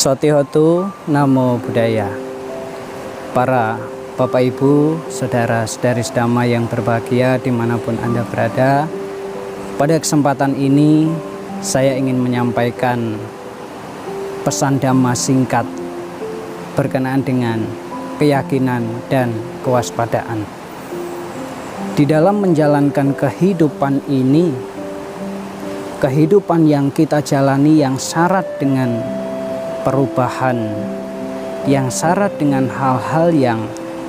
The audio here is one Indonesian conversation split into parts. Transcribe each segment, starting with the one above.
Sotihotu Namo Buddhaya. Para Bapak Ibu, Saudara-saudari sedama yang berbahagia dimanapun Anda berada, pada kesempatan ini saya ingin menyampaikan pesan dhamma singkat berkenaan dengan keyakinan dan kewaspadaan. Di dalam menjalankan kehidupan ini, kehidupan yang kita jalani yang syarat dengan perubahan, yang syarat dengan hal-hal yang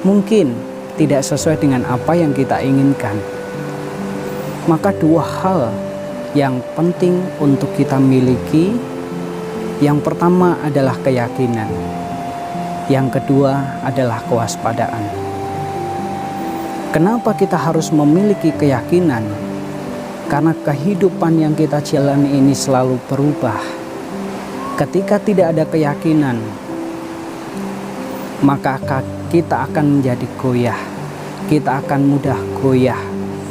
mungkin tidak sesuai dengan apa yang kita inginkan, maka dua hal yang penting untuk kita miliki. Yang pertama adalah keyakinan, yang kedua adalah kewaspadaan. Kenapa kita harus memiliki keyakinan? Karena kehidupan yang kita jalani ini selalu berubah. Ketika tidak ada keyakinan, maka kita akan menjadi goyah. Kita akan mudah goyah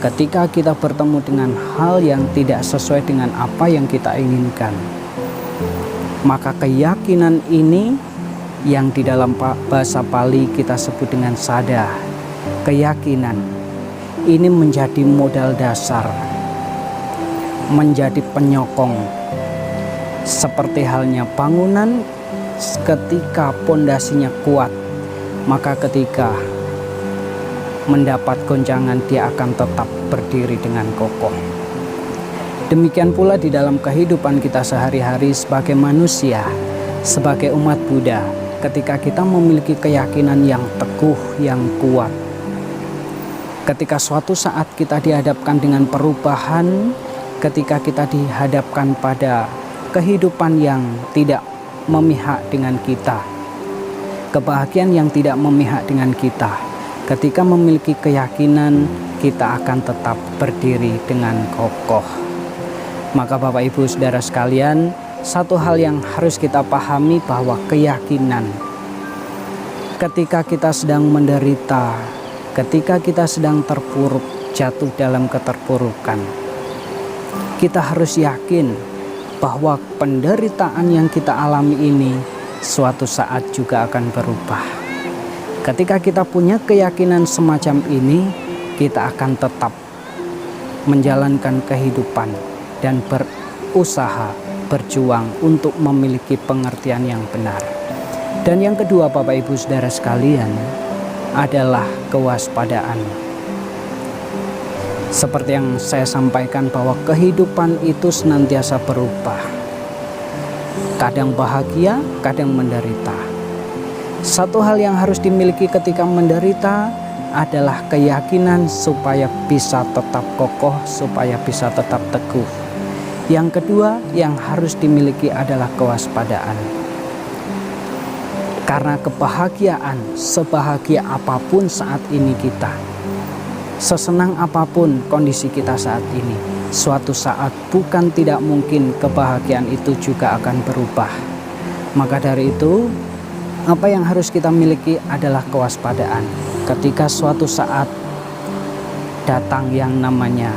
ketika kita bertemu dengan hal yang tidak sesuai dengan apa yang kita inginkan. Maka keyakinan ini yang di dalam bahasa Pali kita sebut dengan sada. Keyakinan ini menjadi modal dasar, menjadi penyokong. Seperti halnya bangunan, ketika pondasinya kuat, maka ketika mendapat goncangan dia akan tetap berdiri dengan kokoh. Demikian pula di dalam kehidupan kita sehari-hari sebagai manusia, sebagai umat Buddha, ketika kita memiliki keyakinan yang teguh, yang kuat. Ketika suatu saat kita dihadapkan dengan perubahan, ketika kita dihadapkan pada kehidupan yang tidak memihak dengan kita, kebahagiaan yang tidak memihak dengan kita, ketika memiliki keyakinan, kita akan tetap berdiri dengan kokoh. Maka Bapak Ibu Saudara sekalian, satu hal yang harus kita pahami bahwa keyakinan, ketika kita sedang menderita, ketika kita sedang terpuruk, jatuh dalam keterpurukan, kita harus yakin bahwa penderitaan yang kita alami ini suatu saat juga akan berubah. Ketika kita punya keyakinan semacam ini, kita akan tetap menjalankan kehidupan dan berusaha, berjuang untuk memiliki pengertian yang benar. Dan yang kedua Bapak Ibu Saudara sekalian adalah kewaspadaan. Seperti yang saya sampaikan bahwa kehidupan itu senantiasa berubah. Kadang bahagia, kadang menderita. Satu hal yang harus dimiliki ketika menderita adalah keyakinan supaya bisa tetap kokoh, supaya bisa tetap teguh. Yang kedua yang harus dimiliki adalah kewaspadaan. Karena kebahagiaan, sebahagia apapun saat ini kita, sesenang apapun kondisi kita saat ini, suatu saat bukan tidak mungkin kebahagiaan itu juga akan berubah. Maka dari itu, apa yang harus kita miliki adalah kewaspadaan. Ketika suatu saat datang yang namanya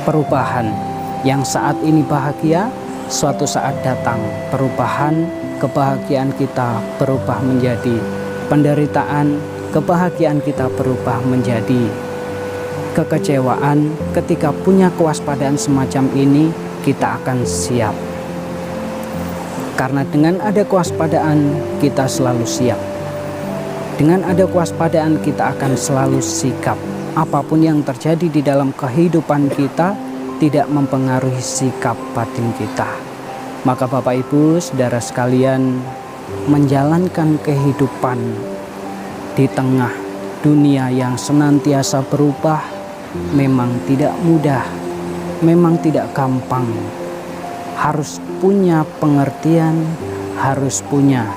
perubahan, yang saat ini bahagia, suatu saat datang perubahan, kebahagiaan kita berubah menjadi penderitaan, kebahagiaan kita berubah menjadi kekecewaan. Ketika punya kewaspadaan semacam ini, kita akan siap. Karena dengan ada kewaspadaan, kita selalu siap. Dengan ada kewaspadaan, kita akan selalu sikap. Apapun yang terjadi di dalam kehidupan kita tidak mempengaruhi sikap batin kita. Maka Bapak Ibu Saudara sekalian, menjalankan kehidupan di tengah dunia yang senantiasa berubah memang tidak mudah, memang tidak gampang. Harus punya pengertian, harus punya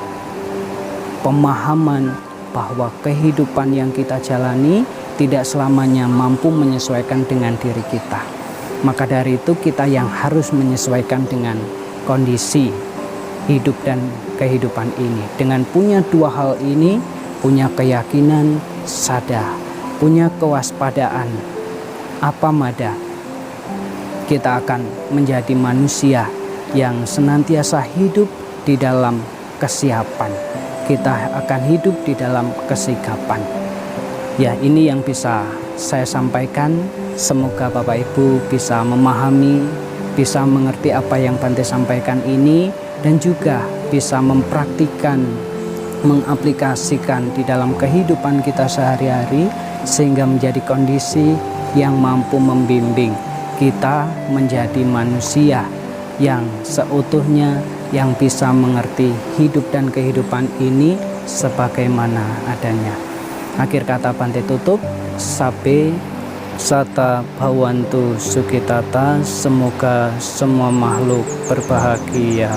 pemahaman bahwa kehidupan yang kita jalani tidak selamanya mampu menyesuaikan dengan diri kita. Maka dari itu kita yang harus menyesuaikan dengan kondisi hidup dan kehidupan ini. Dengan punya dua hal ini, punya keyakinan, sada, punya kewaspadaan, apa mada, kita akan menjadi manusia yang senantiasa hidup di dalam kesiapan. Kita akan hidup di dalam kesigapan. Ya, ini yang bisa saya sampaikan. Semoga Bapak Ibu bisa memahami, bisa mengerti apa yang Bante sampaikan ini, dan juga bisa mempraktikkan, mengaplikasikan di dalam kehidupan kita sehari-hari, sehingga menjadi kondisi yang mampu membimbing kita menjadi manusia yang seutuhnya, yang bisa mengerti hidup dan kehidupan ini sebagaimana adanya. Akhir kata Bante tutup, Sabe Sata Bhawantu Sukitata, semoga semua makhluk berbahagia.